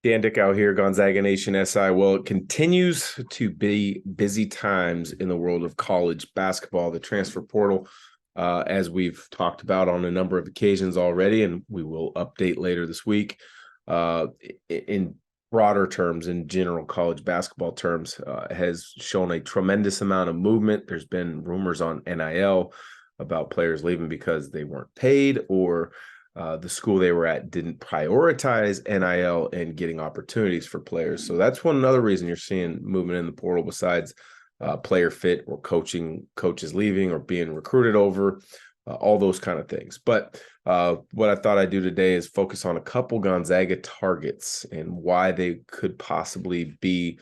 Dan Dickau here, Gonzaga Nation SI. Well, it continues to be busy times in the world of college basketball, the transfer portal, as we've talked about on a number of occasions already, and we will update later this week. In broader terms, in general college basketball terms, has shown a tremendous amount of movement. There's been rumors on NIL about players leaving because they weren't paid or the school they were at didn't prioritize NIL and getting opportunities for players. So that's one another reason you're seeing movement in the portal besides player fit or coaches leaving or being recruited over, all those kind of things. But what I thought I'd do today is focus on a couple Gonzaga targets and why they could possibly be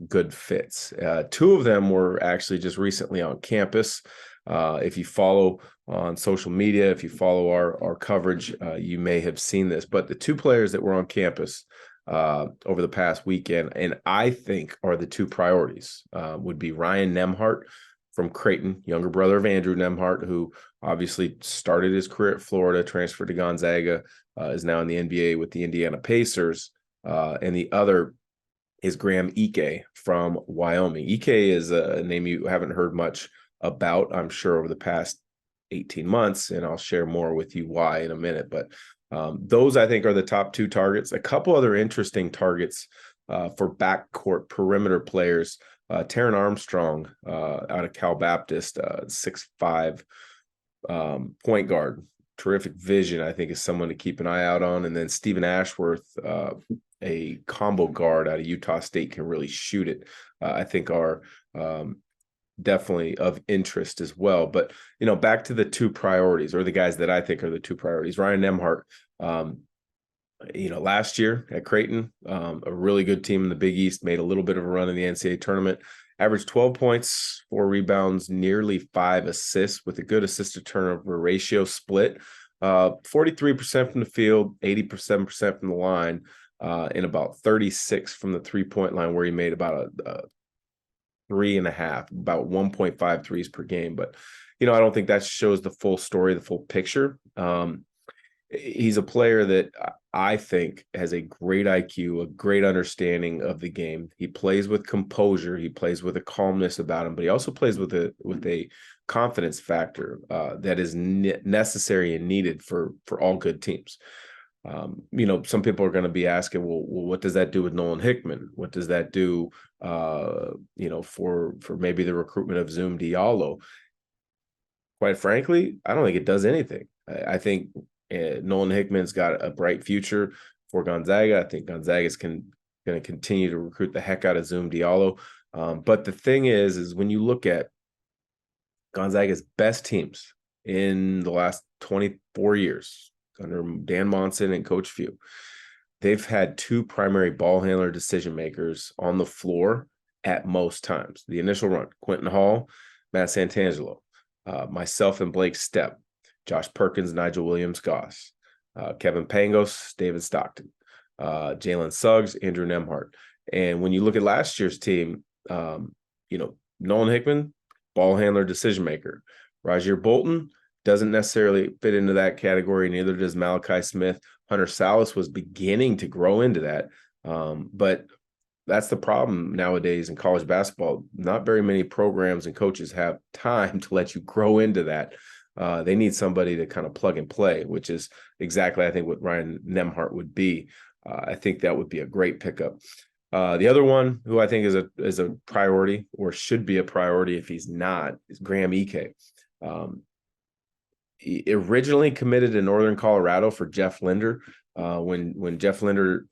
good fits. Two of them were actually just recently on campus. If you follow on social media, if you follow our coverage, you may have seen this. But the two players that were on campus over the past weekend, and I think are the two priorities, would be Ryan Nembhard from Creighton, younger brother of Andrew Nembhard, who obviously started his career at Florida, transferred to Gonzaga, is now in the NBA with the Indiana Pacers. And the other is Graham Ike from Wyoming. Ike is a name you haven't heard much about, I'm sure, over the past 18 months, and I'll share more with you why in a minute. But those, I think, are the top two targets. A couple other interesting targets for backcourt perimeter players. Taron Armstrong out of Cal Baptist, 6'5", point guard. Terrific vision, I think, is someone to keep an eye out on. And then Stephen Ashworth, a combo guard out of Utah State, can really shoot it. I think are definitely of interest as well. But, back to the two priorities, or the guys that I think are the two priorities. Ryan Nembhard, last year at Creighton, a really good team in the Big East, made a little bit of a run in the NCAA tournament, averaged 12 points, 4 rebounds, nearly 5 assists with a good assist to turnover ratio split, 43% from the field, 87% from the line, and about 36 from the 3-point line, where he made about a 3.5, about 1.5 threes per game. But, I don't think that shows the full story, the full picture. He's a player that I think has a great IQ, a great understanding of the game. He plays with composure. He plays with a calmness about him, but he also plays with a confidence factor that is necessary and needed for all good teams. Some people are going to be asking, well, what does that do with Nolan Hickman? What does that do, for maybe the recruitment of Zoom Diallo? Quite frankly, I don't think it does anything. I think Nolan Hickman's got a bright future for Gonzaga. I think Gonzaga's going to continue to recruit the heck out of Zoom Diallo. But the thing is when you look at Gonzaga's best teams in the last 24 years under Dan Monson and Coach Few, they've had two primary ball handler decision makers on the floor at most times. The initial run, Quentin Hall, Matt Santangelo, myself and Blake Stepp, Josh Perkins, Nigel Williams-Goss, Kevin Pangos, David Stockton, Jalen Suggs, Andrew Nembhard. And when you look at last year's team, Nolan Hickman, ball handler, decision maker. Rajir Bolton doesn't necessarily fit into that category. Neither does Malachi Smith. Hunter Salas was beginning to grow into that. But that's the problem nowadays in college basketball. Not very many programs and coaches have time to let you grow into that. They need somebody to kind of plug and play, which is exactly, I think, what Ryan Nembhard would be. I think that would be a great pickup. The other one who I think is a priority, or should be a priority if he's not, is Graham Ike. He originally committed to Northern Colorado for Jeff Linder. When Jeff Linder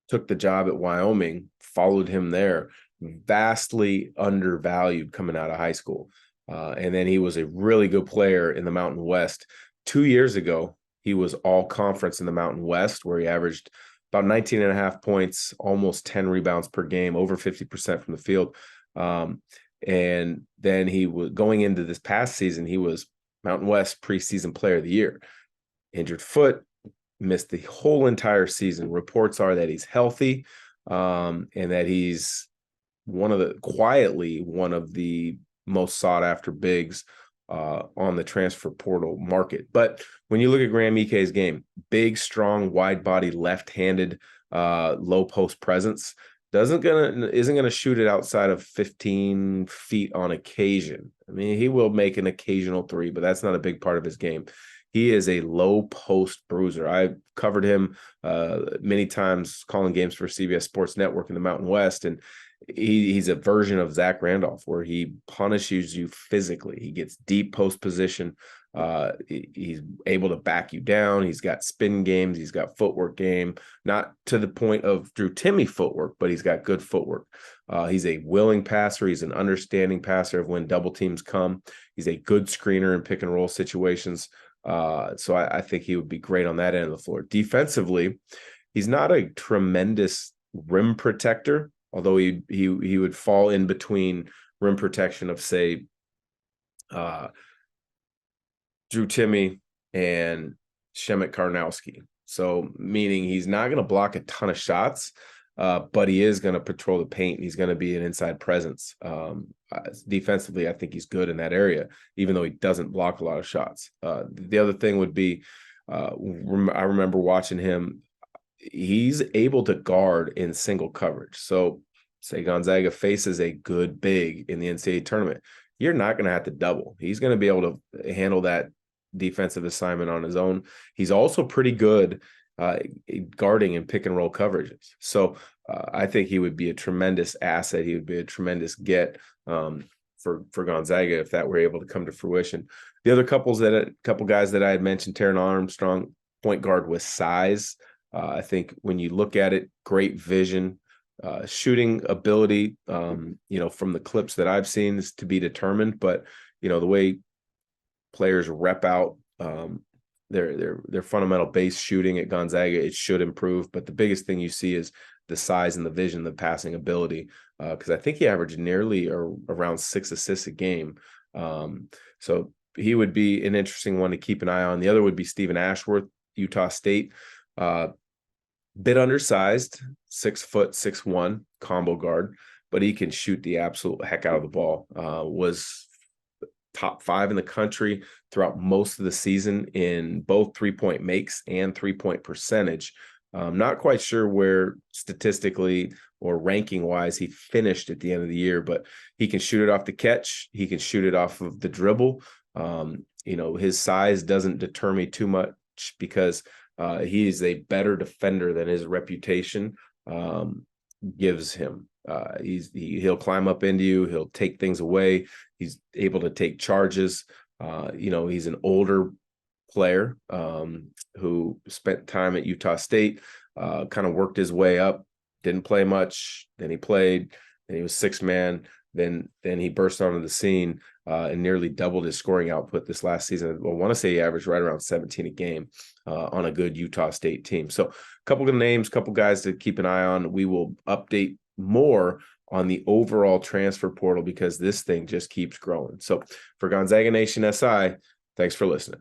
took the job at Wyoming, followed him there, vastly undervalued coming out of high school. And then he was a really good player in the Mountain West. 2 years ago, he was all conference in the Mountain West, where he averaged about 19.5 points, almost 10 rebounds per game, over 50% from the field. And then he was going into this past season, he was Mountain West preseason player of the year. Injured foot, missed the whole entire season. Reports are that he's healthy, and that he's quietly one of the most sought after bigs on the transfer portal market. But when you look at Graham Ike's game, big, strong, wide body, left-handed low post presence. Isn't gonna shoot it outside of 15 feet on occasion. I mean, he will make an occasional three, but that's not a big part of his game. He is a low post bruiser. I've covered him many times calling games for CBS Sports Network in the Mountain West, and he's a version of Zach Randolph where he punishes you physically. He gets deep post position. He's able to back you down. He's got spin games. He's got footwork game, not to the point of Drew Timme footwork, but he's got good footwork. He's a willing passer. He's an understanding passer of when double teams come. He's a good screener in pick and roll situations. So I think he would be great on that end of the floor. Defensively, he's not a tremendous rim protector, although he would fall in between rim protection of, say, Drew Timme and Shemet Karnowski. So meaning he's not going to block a ton of shots, but he is going to patrol the paint. He's going to be an inside presence. Defensively, I think he's good in that area, even though he doesn't block a lot of shots. The other thing would be, I remember watching him. He's able to guard in single coverage. So say Gonzaga faces a good big in the NCAA tournament, you're not going to have to double. He's going to be able to handle that defensive assignment on his own. He's also pretty good guarding and pick and roll coverages. So I think he would be a tremendous asset. He would be a tremendous get for Gonzaga if that were able to come to fruition. The other couple guys that I had mentioned, Taron Armstrong, point guard with size. I think when you look at it, great vision, shooting ability, from the clips that I've seen is to be determined, but the way players rep out their fundamental base shooting at Gonzaga, it should improve. But the biggest thing you see is the size and the vision, the passing ability, because I think he averaged nearly or around 6 assists a game. So he would be an interesting one to keep an eye on. The other would be Stephen Ashworth, Utah State. Bit undersized, 6 foot, 6'1", combo guard, but he can shoot the absolute heck out of the ball. Was top 5 in the country throughout most of the season in both 3-point makes and 3-point percentage. Not quite sure where statistically or ranking wise he finished at the end of the year, but he can shoot it off the catch. He can shoot it off of the dribble. His size doesn't deter me too much because he's a better defender than his reputation gives him. He'll climb up into you. He'll take things away. He's able to take charges. He's an older player who spent time at Utah State, kind of worked his way up, didn't play much. Then he played, then he was 6th man. Then he burst onto the scene and nearly doubled his scoring output this last season. I want to say he averaged right around 17 a game on a good Utah State team. So a couple of names, couple guys to keep an eye on. We will update more on the overall transfer portal because this thing just keeps growing. So for Gonzaga Nation SI, thanks for listening.